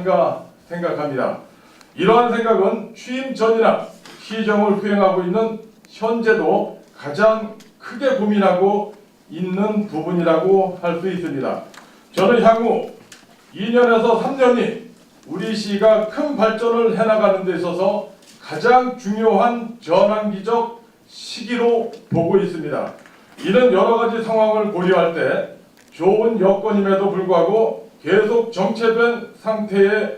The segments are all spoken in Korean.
아닌가 생각합니다. 이러한 생각은 취임 전이나 시정을 수행하고 있는 현재도 가장 크게 고민하고 있는 부분이라고 할 수 있습니다. 저는 향후 2년에서 3년이 우리 시가 큰 발전을 해나가는 데 있어서 가장 중요한 전환기적 시기로 보고 있습니다. 이는 여러 가지 상황을 고려할 때 좋은 여건임에도 불구하고 계속 정체된 상태에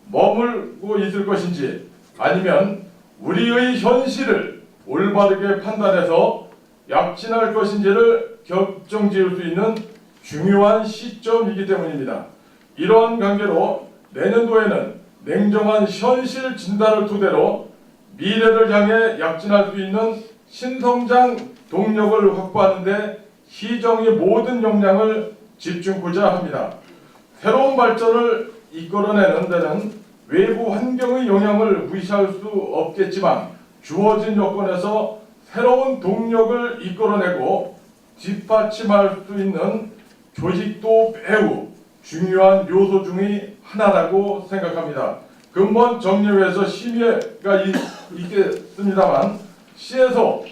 머물고 있을 것인지, 아니면 우리의 현실을 올바르게 판단해서 약진할 것인지를 결정지을 수 있는 중요한 시점이기 때문입니다. 이러한 관계로 내년도에는 냉정한 현실 진단을 토대로 미래를 향해 약진할 수 있는 신성장 동력을 확보하는 데 시정의 모든 역량을 집중하고자 합니다. 새로운 발전을 이끌어내는 데는 외부 환경의 영향을 무시할 수 없겠지만, 주어진 여건에서 새로운 동력을 이끌어내고 뒷받침할 수 있는 조직도 매우 중요한 요소 중의 하나라고 생각합니다. 근본 정리회에서 심의가 있겠습니다만, 시에서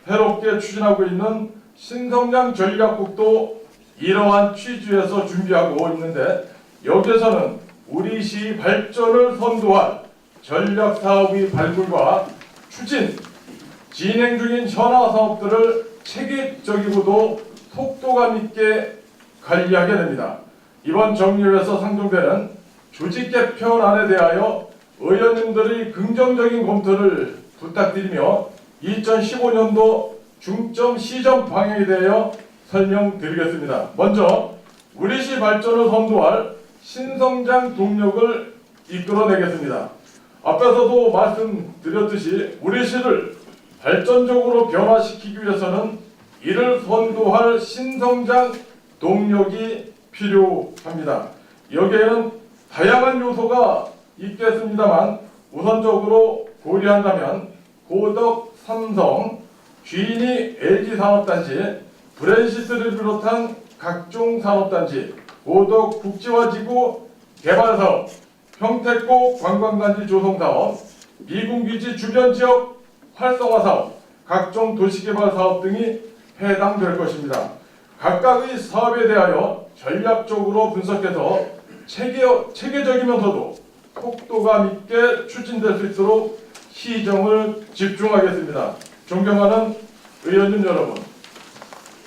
새롭게 추진하고 있는 신성장 전략국도 이러한 취지에서 준비하고 있는데, 여기에서는 우리 시 발전을 선도할 전략사업의 발굴과 추진, 진행 중인 현화 사업들을 체계적이고도 속도감 있게 관리하게 됩니다. 이번 정리회에서 상정되는 조직 개편안에 대하여 의원님들의 긍정적인 검토를 부탁드리며 2015년도 중점 시정 방향에 대하여 설명드리겠습니다. 먼저 우리시 발전을 선도할 신성장 동력을 이끌어내겠습니다. 앞에서도 말씀드렸듯이 우리시를 발전적으로 변화시키기 위해서는 이를 선도할 신성장 동력이 필요합니다. 여기에는 다양한 요소가 있겠습니다만, 우선적으로 고려한다면 고덕 삼성, GE LG산업단지, 브랜시스를 비롯한 각종 산업단지, 고덕 국제화지구 개발사업, 평택고 관광단지 조성사업, 미군기지 주변 지역 활성화사업, 각종 도시개발사업 등이 해당될 것입니다. 각각의 사업에 대하여 전략적으로 분석해서 체계적이면서도 속도감 있게 추진될 수 있도록 시정을 집중하겠습니다. 존경하는 의원님 여러분,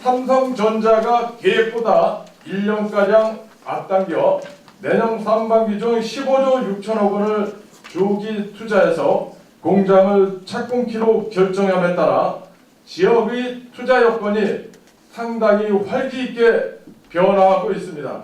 삼성전자가 계획보다 1년가량 앞당겨 내년 상반기 중 15조 6천억 원을 조기 투자해서 공장을 착공키로 결정함에 따라 지역의 투자 여건이 상당히 활기 있게 변화하고 있습니다.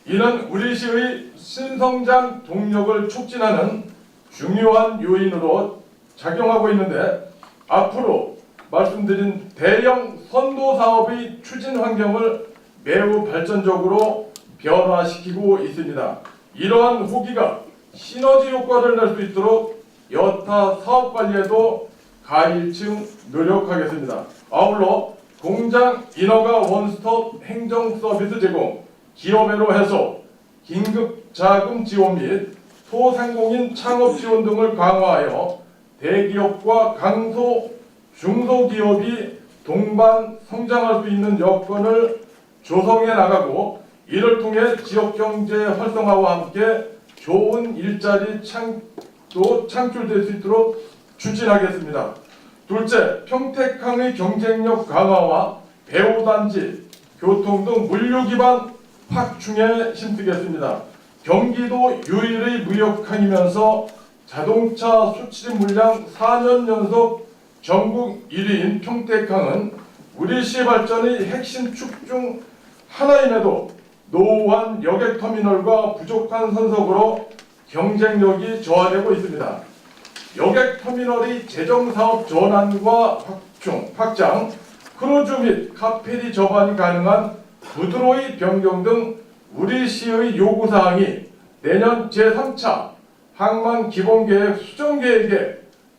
이는 우리 시의 신성장 동력을 촉진하는 중요한 요인으로 작용하고 있는데, 앞으로 말씀드린 대형 선도 사업의 추진 환경을 매우 발전적으로 변화시키고 있습니다. 이러한 후기가 시너지 효과를 낼 수 있도록 여타 사업 관리에도 가일층 노력하겠습니다. 아울러 공장 인허가 원스톱 행정 서비스 제공, 기업외로 해소, 긴급 자금 지원 및 소상공인 창업 지원 등을 강화하여 대기업과 강소, 중소기업이 동반 성장할 수 있는 여건을 조성해 나가고, 이를 통해 지역경제 활성화와 함께 좋은 일자리 창출될 수 있도록 추진하겠습니다. 둘째, 평택항의 경쟁력 강화와 배후단지, 교통 등 물류 기반 확충에 힘쓰겠습니다. 경기도 유일의 무역항이면서 자동차 수출 물량 4년 연속 전국 1위인 평택항은 우리 시 발전의 핵심 축 중 하나임에도 노후한 여객터미널과 부족한 선석으로 경쟁력이 저하되고 있습니다. 여객터미널의 재정사업 전환과 확장, 크루즈 및 카페리 접안이 가능한 부드로이 변경 등 우리 시의 요구사항이 내년 제3차 항만 기본계획 수정계획에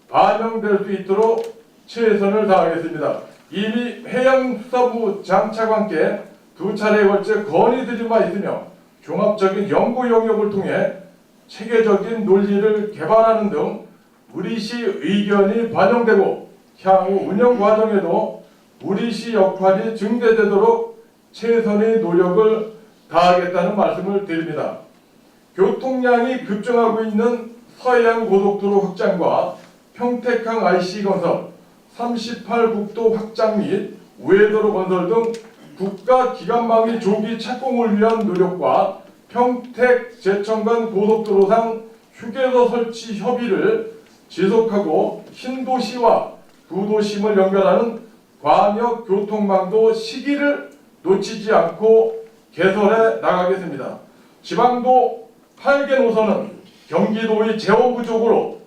반영될 수 있도록 최선을 다하겠습니다. 이미 해양수사부 장차관께 2차례에 걸쳐 건의드린 바 있으며 종합적인 연구 영역을 통해 체계적인 논리를 개발하는 등 우리시 의견이 반영되고 향후 운영 과정에도 우리시 역할이 증대되도록 최선의 노력을 다하겠다는 말씀을 드립니다. 교통량이 급증하고 있는 서해안 고속도로 확장과 평택항 IC 건설, 38국도 확장 및 우회도로 건설 등 국가 기관망의 조기 착공을 위한 노력과 평택 제천 간 고속도로상 휴게소 설치 협의를 지속하고 신도시와 구도심을 연결하는 광역 교통망도 시기를 놓치지 않고 개설해 나가겠습니다. 지방도 8개 노선은 경기도의 재원 부족으로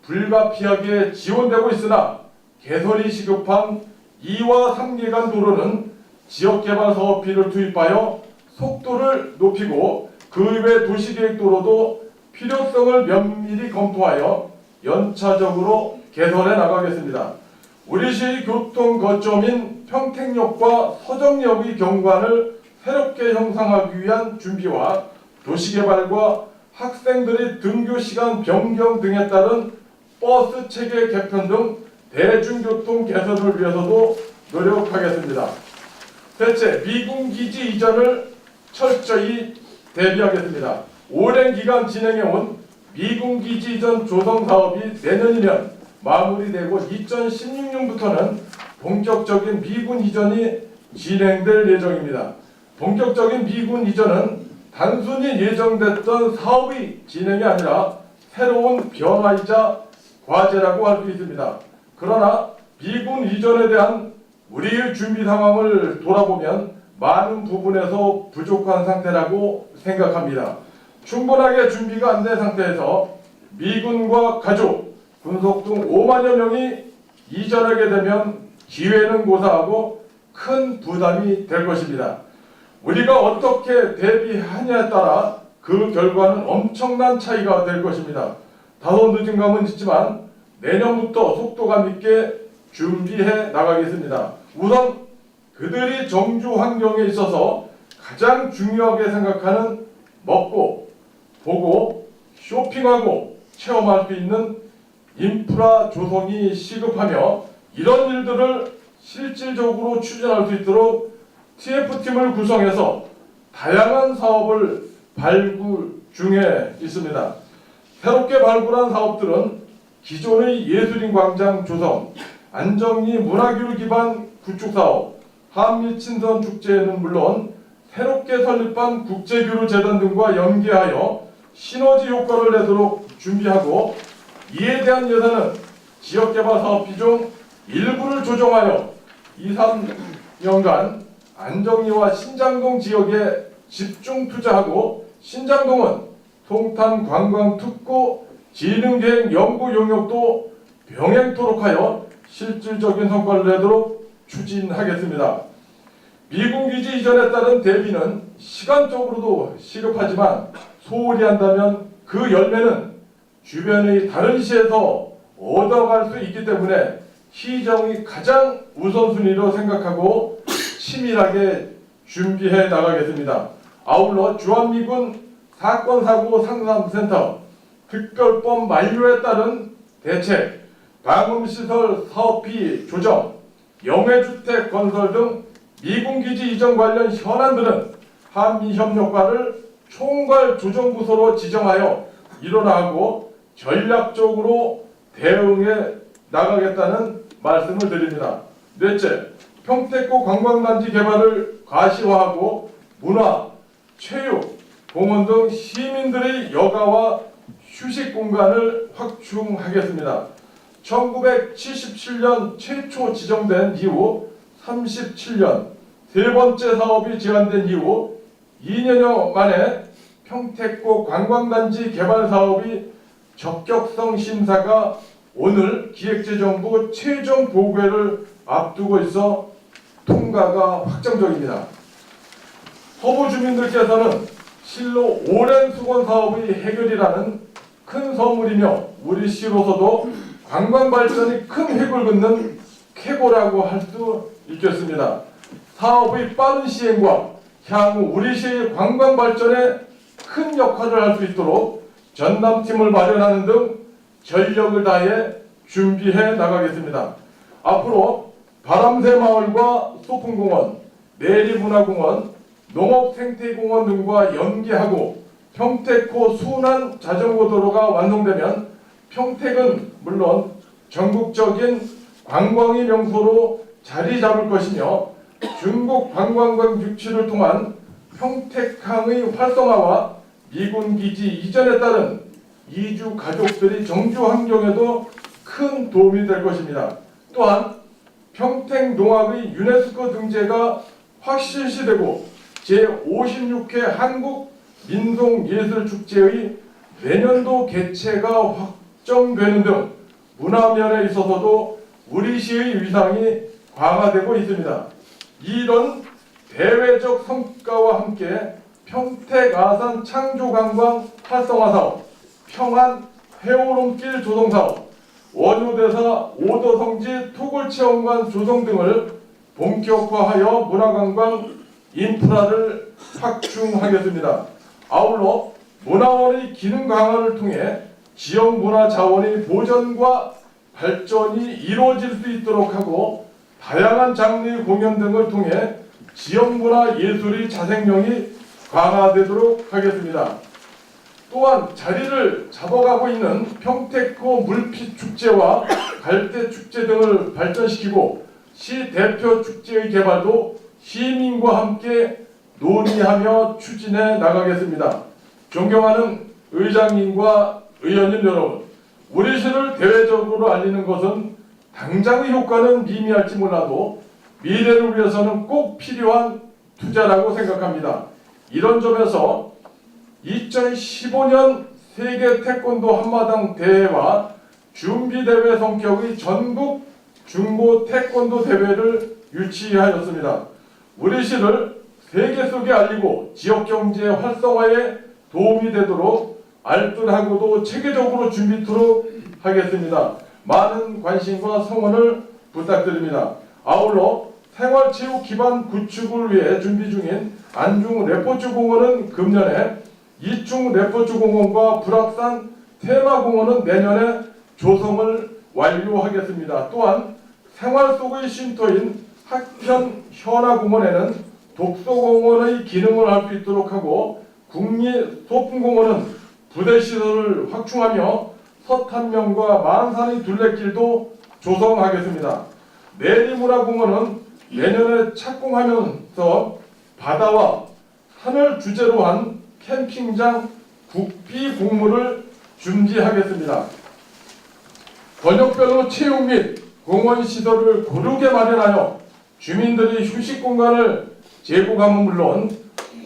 불가피하게 지원되고 있으나 개설이 시급한 2와 3계간 도로는 지역개발사업비를 투입하여 속도를 높이고 그 외 도시계획도로도 필요성을 면밀히 검토하여 연차적으로 개설해 나가겠습니다. 우리시 교통 거점인 평택역과 서정역의 경관을 새롭게 형성하기 위한 준비와 도시개발과 학생들의 등교 시간 변경 등에 따른 버스 체계 개편 등 대중교통 개선을 위해서도 노력하겠습니다. 셋째, 미군기지 이전을 철저히 대비하겠습니다. 오랜 기간 진행해온 미군기지 이전 조성 사업이 내년이면 마무리되고 2016년부터는 본격적인 미군 이전이 진행될 예정입니다. 본격적인 미군 이전은 단순히 예정됐던 사업의 진행이 아니라 새로운 변화이자 과제라고 할 수 있습니다. 그러나 미군 이전에 대한 우리의 준비 상황을 돌아보면 많은 부분에서 부족한 상태라고 생각합니다. 충분하게 준비가 안 된 상태에서 미군과 가족, 군속 등 5만여 명이 이전하게 되면 기회는 고사하고 큰 부담이 될 것입니다. 우리가 어떻게 대비하냐에 따라 그 결과는 엄청난 차이가 될 것입니다. 다소 늦은 감은 있지만 내년부터 속도감 있게 준비해 나가겠습니다. 우선 그들이 정주 환경에 있어서 가장 중요하게 생각하는 먹고, 보고, 쇼핑하고 체험할 수 있는 인프라 조성이 시급하며 이런 일들을 실질적으로 추진할 수 있도록 TF팀을 구성해서 다양한 사업을 발굴 중에 있습니다. 새롭게 발굴한 사업들은 기존의 예술인 광장 조성, 안정리 문화교류 기반 구축 사업, 한미 친선 축제는 물론 새롭게 설립한 국제교류재단 등과 연계하여 시너지 효과를 내도록 준비하고 이에 대한 예산은 지역개발 사업비 중 일부를 조정하여 2, 3년간 안정리와 신장동 지역에 집중 투자하고 신장동은 송탄 관광 특구 진흥계획 연구 용역도 병행토록 하여 실질적인 성과를 내도록 추진하겠습니다. 미군기지 이전에 따른 대비는 시간적으로도 시급하지만 소홀히 한다면 그 열매는 주변의 다른 시에서 얻어갈 수 있기 때문에 시정이 가장 우선순위로 생각하고 치밀하게 준비해 나가겠습니다. 아울러 주한미군 사건사고 상담센터 특별법 만료에 따른 대책, 방음시설 사업비 조정, 영해주택 건설 등 미군기지 이전 관련 현안들은 한미협력과를 총괄 조정부서로 지정하여 일원화하고 전략적으로 대응해 나가겠다는 말씀을 드립니다. 넷째, 평택고 관광단지 개발을 가시화하고 문화, 체육, 공원 등 시민들의 여가와 휴식 공간을 확충하겠습니다. 1977년 최초 지정된 이후 37년 세 번째 사업이 제안된 이후 2년여 만에 평택고 관광단지 개발 사업이 적격성 심사가 오늘 기획재정부 최종 보고회를 앞두고 있어 통과가 확정적입니다. 서부 주민들께서는 실로 오랜 수건 사업의 해결이라는 큰 선물이며 우리 시로서도 관광 발전이 큰 획을 긋는 쾌거라고 할 수 있겠습니다. 사업의 빠른 시행과 향후 우리 시의 관광 발전에 큰 역할을 할 수 있도록 전담팀을 마련하는 등 전력을 다해 준비해 나가겠습니다. 앞으로 바람새마을과 소풍공원, 내리문화공원, 농업생태공원 등과 연계하고 평택호 순환 자전거 도로가 완성되면 평택은 물론 전국적인 관광의 명소로 자리 잡을 것이며 중국 관광객 유치를 통한 평택항의 활성화와 미군기지 이전에 따른 이주 가족들이 정주 환경에도 큰 도움이 될 것입니다. 또한 평택농악의 유네스코 등재가 확실시되고 제56회 한국민속예술축제의 내년도 개최가 확정되는 등 문화면에 있어서도 우리 시의 위상이 강화되고 있습니다. 이런 대외적 성과와 함께 평택 아산 창조관광 활성화사업, 평안 해오름길 조성사업, 원효대사 오더성지 토굴체험관 조성 등을 본격화하여 문화관광 인프라를 확충하겠습니다. 아울러 문화원의 기능 강화를 통해 지역 문화 자원의 보존과 발전이 이루어질 수 있도록 하고 다양한 장르의 공연 등을 통해 지역 문화 예술의 자생력이 강화되도록 하겠습니다. 또한 자리를 잡아가고 있는 평택호 물빛축제와 갈대축제 등을 발전시키고 시 대표 축제의 개발도 시민과 함께 논의하며 추진해 나가겠습니다. 존경하는 의장님과 의원님 여러분, 우리 시를 대외적으로 알리는 것은 당장의 효과는 미미할지 몰라도 미래를 위해서는 꼭 필요한 투자라고 생각합니다. 이런 점에서 2015년 세계 태권도 한마당 대회와 준비대회 성격의 전국 중고 태권도 대회를 유치하였습니다. 우리 시를 세계 속에 알리고 지역 경제 활성화에 도움이 되도록 알뜰하고도 체계적으로 준비토록 하겠습니다. 많은 관심과 성원을 부탁드립니다. 아울러 생활체육 기반 구축을 위해 준비 중인 안중 레포츠공원은 금년에, 이충 레포츠공원과 불악산 테마공원은 내년에 조성을 완료하겠습니다. 또한 생활 속의 쉼터인 학편 현아공원에는 독서공원의 기능을 할 수 있도록 하고 국립소풍공원은 부대시설을 확충하며 서탄면과 만산의 둘레길도 조성하겠습니다. 내리문화공원은 내년에 착공하면서 바다와 산을 주제로 한 캠핑장 국비공모를 준비하겠습니다. 권역별로 체육 및 공원 시설을 고르게 마련하여 주민들이 휴식 공간을 제공함은 물론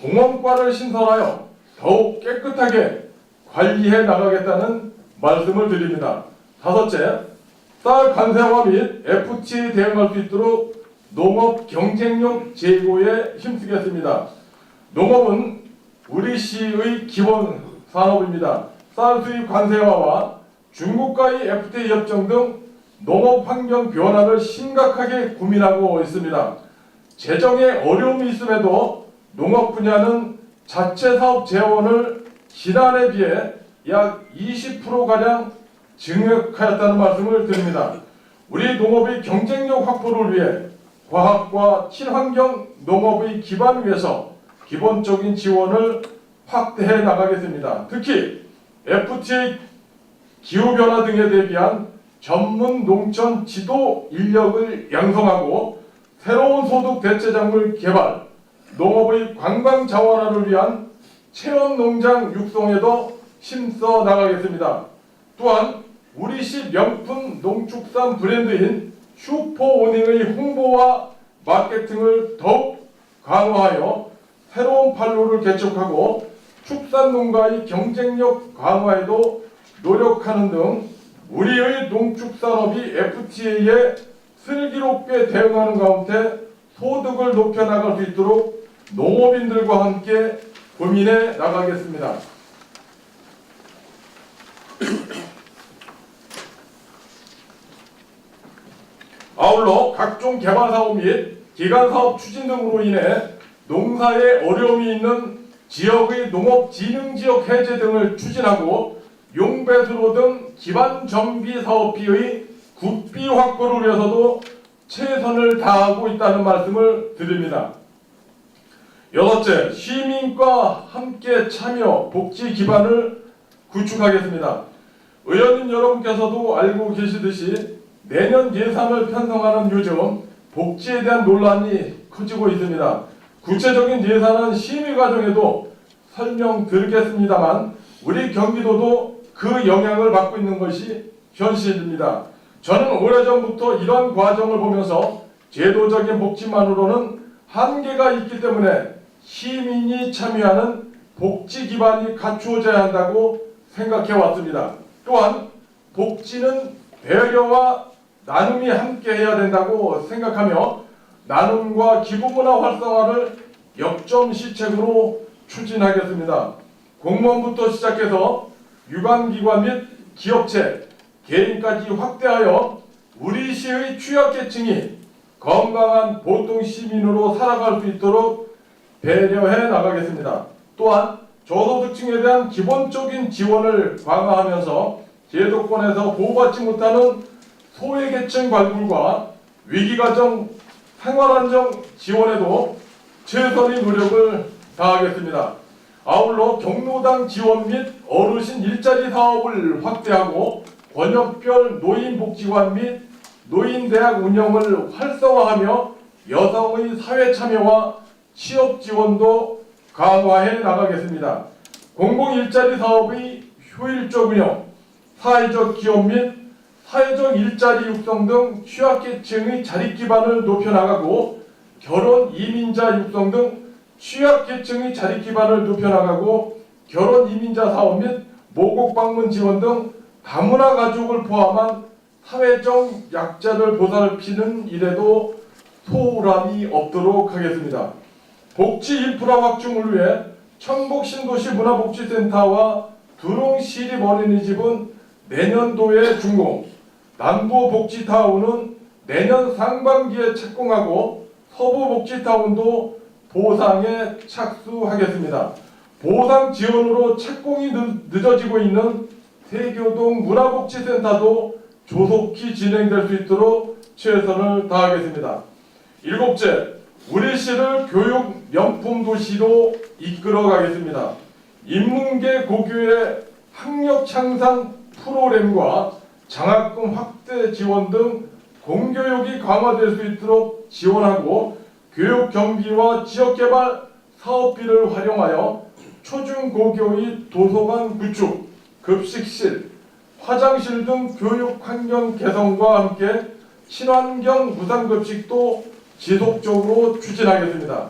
공원과를 신설하여 더욱 깨끗하게 관리해 나가겠다는 말씀을 드립니다. 다섯째, 쌀 관세화 및 FTA에 대응할 수 있도록 농업 경쟁력 제고에 힘쓰겠습니다. 농업은 우리 시의 기본 산업입니다. 쌀 수입 관세화와 중국과의 FTA 협정 등 농업 환경 변화를 심각하게 고민하고 있습니다. 재정에 어려움이 있음에도 농업 분야는 자체 사업 재원을 지난해에 비해 약 20%가량 증액하였다는 말씀을 드립니다. 우리 농업의 경쟁력 확보를 위해 과학과 친환경 농업의 기반 위에서 기본적인 지원을 확대해 나가겠습니다. 특히 FTA 기후변화 등에 대비한 전문 농촌 지도 인력을 양성하고 새로운 소득 대체작물 개발, 농업의 관광 자원화를 위한 체험 농장 육성에도 힘써 나가겠습니다. 또한 우리시 명품 농축산 브랜드인 슈퍼오닝의 홍보와 마케팅을 더욱 강화하여 새로운 판로를 개척하고 축산농가의 경쟁력 강화에도 노력하는 등 우리의 농축산업이 FTA에 슬기롭게 대응하는 가운데 소득을 높여나갈 수 있도록 농업인들과 함께 고민해 나가겠습니다. 아울러 각종 개발사업 및 기간사업 추진 등으로 인해 농사에 어려움이 있는 지역의 농업진흥지역 해제 등을 추진하고 용배수로 등 기반 정비 사업비의 국비 확보를 위해서도 최선을 다하고 있다는 말씀을 드립니다. 여섯째, 시민과 함께 참여 복지 기반을 구축하겠습니다. 의원님 여러분께서도 알고 계시듯이 내년 예산을 편성하는 요즘 복지에 대한 논란이 커지고 있습니다. 구체적인 예산안 심의 과정에도 설명드리겠습니다만 우리 경기도도 그 영향을 받고 있는 것이 현실입니다. 저는 오래전부터 이런 과정을 보면서 제도적인 복지만으로는 한계가 있기 때문에 시민이 참여하는 복지 기반이 갖추어져야 한다고 생각해 왔습니다. 또한 복지는 배려와 나눔이 함께 해야 된다고 생각하며 나눔과 기부문화 활성화를 역점시책으로 추진하겠습니다. 공무원부터 시작해서 유관기관 및 기업체, 개인까지 확대하여 우리 시의 취약계층이 건강한 보통 시민으로 살아갈 수 있도록 배려해 나가겠습니다. 또한 저소득층에 대한 기본적인 지원을 강화하면서 제도권에서 보호받지 못하는 소외계층 발굴과 위기가정 생활안정 지원에도 최선의 노력을 다하겠습니다. 아울러 경로당 지원 및 어르신 일자리 사업을 확대하고 권역별 노인복지관 및 노인대학 운영을 활성화하며 여성의 사회 참여와 취업 지원도 강화해 나가겠습니다. 공공일자리 사업의 효율적 운영, 사회적 기업 및 사회적 일자리 육성 등 취약계층의 자립 기반을 높여나가고 결혼 이민자 육성 등 취약계층의 자립 기반을 높여나가고 결혼 이민자 사업 및 모국 방문 지원 등 다문화 가족을 포함한 사회적 약자를 보살피는 일에도 소홀함이 없도록 하겠습니다. 복지 인프라 확충을 위해 청북 신도시 문화복지센터와 두릉 시립 어린이집은 내년도에 준공, 남부 복지타운은 내년 상반기에 착공하고 서부 복지타운도 보상에 착수하겠습니다. 보상 지원으로 착공이 늦어지고 있는 세교동 문화복지센터도 조속히 진행될 수 있도록 최선을 다하겠습니다. 일곱째, 우리 시를 교육 명품 도시로 이끌어가겠습니다. 인문계 고교의 학력 향상 프로그램과 장학금 확대 지원 등 공교육이 강화될 수 있도록 지원하고 교육 경비와 지역개발 사업비를 활용하여 초중고교의 도서관 구축, 급식실, 화장실 등 교육 환경 개선과 함께 친환경 무상급식도 지속적으로 추진하겠습니다.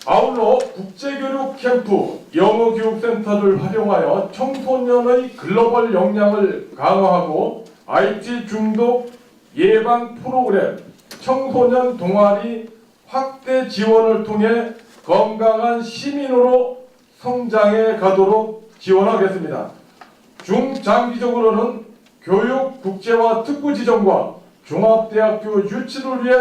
아울러 국제교육 캠프, 영어교육센터를 활용하여 청소년의 글로벌 역량을 강화하고 IT 중독 예방 프로그램, 청소년 동아리 확대 지원을 통해 건강한 시민으로 성장해 가도록 지원하겠습니다. 중장기적으로는 교육 국제화 특구 지정과 종합대학교 유치를 위해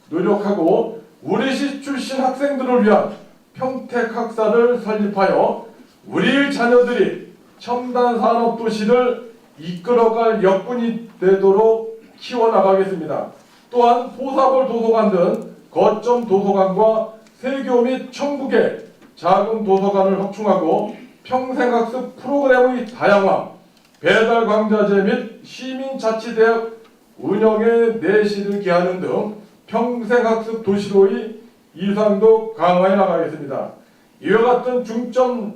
노력하고 우리시 출신 학생들을 위한 평택 학사를 설립하여 우리 자녀들이 첨단 산업 도시를 이끌어갈 여건이 되도록 키워나가겠습니다. 또한 포사벌 도서관 등 거점 도서관과 세교 및 청북의 작은 도서관을 확충하고 평생학습 프로그램의 다양화, 배달광자제 및 시민자치대학 운영에 내실을 기하는 등 평생학습 도시로의 이상도 강화해 나가겠습니다. 이와 같은 중점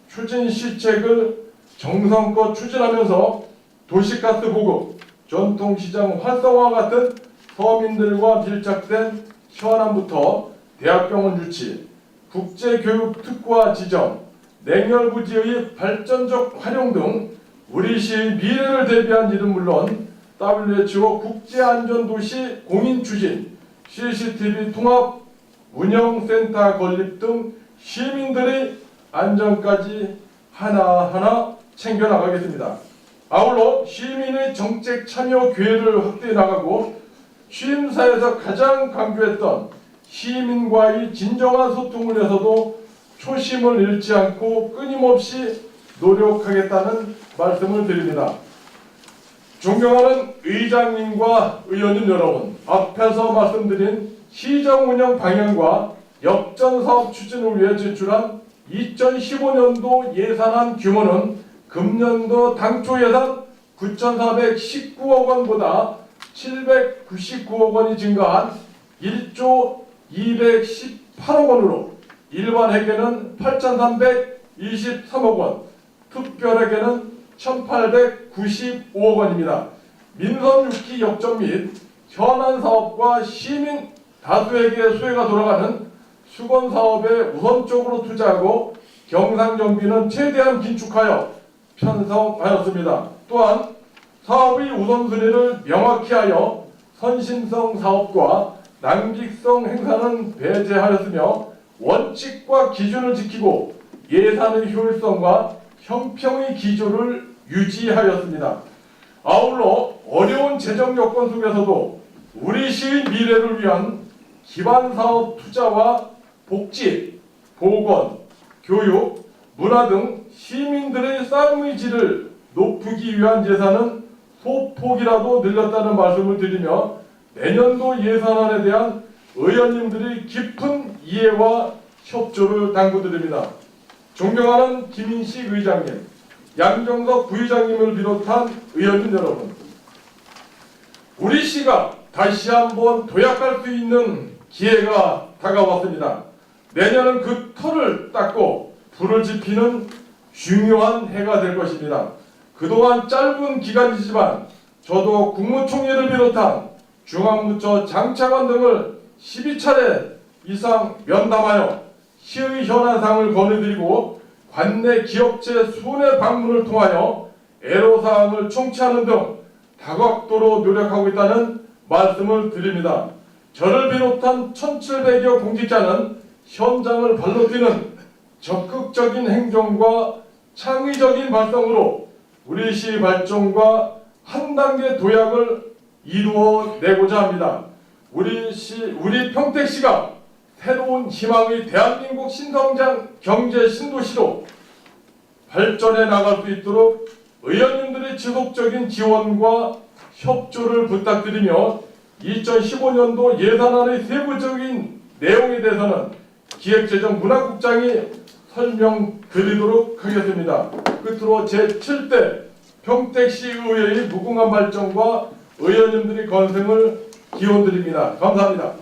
추진 시책을 정성껏 추진하면서 도시가스 보급, 전통시장 활성화 같은 서민들과 밀착된 현안부터 대학병원 유치, 국제교육 특화 지정, 냉열부지의 발전적 활용 등 우리 시의 미래를 대비한 일은 물론 WHO 국제안전도시 공인 추진, CCTV 통합 운영센터 건립 등 시민들의 안전까지 하나하나 챙겨나가겠습니다. 아울러 시민의 정책 참여 기회를 확대해 나가고 취임사에서 가장 강조했던 시민과의 진정한 소통을 위해서도 초심을 잃지 않고 끊임없이 노력하겠다는 말씀을 드립니다. 존경하는 의장님과 의원님 여러분, 앞에서 말씀드린 시정 운영 방향과 역전 사업 추진을 위해 제출한 2015년도 예산안 규모는 금년도 당초 예산 9,419억 원보다 799억 원이 증가한 1조 218억 원으로 일반회계는 8,323억 원, 특별회계는 1,895억 원입니다. 민선 6기 역전 및 현안 사업과 시민 다수에게 수혜가 돌아가는 수건 사업에 우선적으로 투자하고 경상 정비는 최대한 긴축하여 편성하였습니다. 또한 사업의 우선순위를 명확히 하여 선심성 사업과 낭비성 행사는 배제하였으며 원칙과 기준을 지키고 예산의 효율성과 형평의 기조를 유지하였습니다. 아울러 어려운 재정 여건 속에서도 우리 시의 미래를 위한 기반 사업 투자와 복지, 보건, 교육, 문화 등 시민들의 삶의 질을 높이기 위한 예산은 소폭이라도 늘렸다는 말씀을 드리며 내년도 예산안에 대한 의원님들의 깊은 이해와 협조를 당부드립니다. 존경하는 김인식 의장님, 양정석 부의장님을 비롯한 의원님 여러분, 우리 시가 다시 한번 도약할 수 있는 기회가 다가왔습니다. 내년은 그 털을 닦고 불을 지피는 중요한 해가 될 것입니다. 그동안 짧은 기간이지만 저도 국무총리를 비롯한 중앙부처 장차관 등을 12차례 이상 면담하여 시의 현안상을 건의드리고 관내 기업체 수내 방문을 통하여 애로사항을 청취하는 등 다각도로 노력하고 있다는 말씀을 드립니다. 저를 비롯한 1,700여 공직자는 현장을 발로 뛰는 적극적인 행정과 창의적인 발상으로 우리 시 발전과 한 단계 도약을 이루어내고자 합니다. 우리 평택시가 새로운 희망의 대한민국 신성장 경제 신도시로 발전해 나갈 수 있도록 의원님들의 지속적인 지원과 협조를 부탁드리며 2015년도 예산안의 세부적인 내용에 대해서는 기획재정문화국장이 설명드리도록 하겠습니다. 끝으로 제7대 평택시의회의 무궁한 발전과 의원님들의 건승을 기원드립니다. 감사합니다.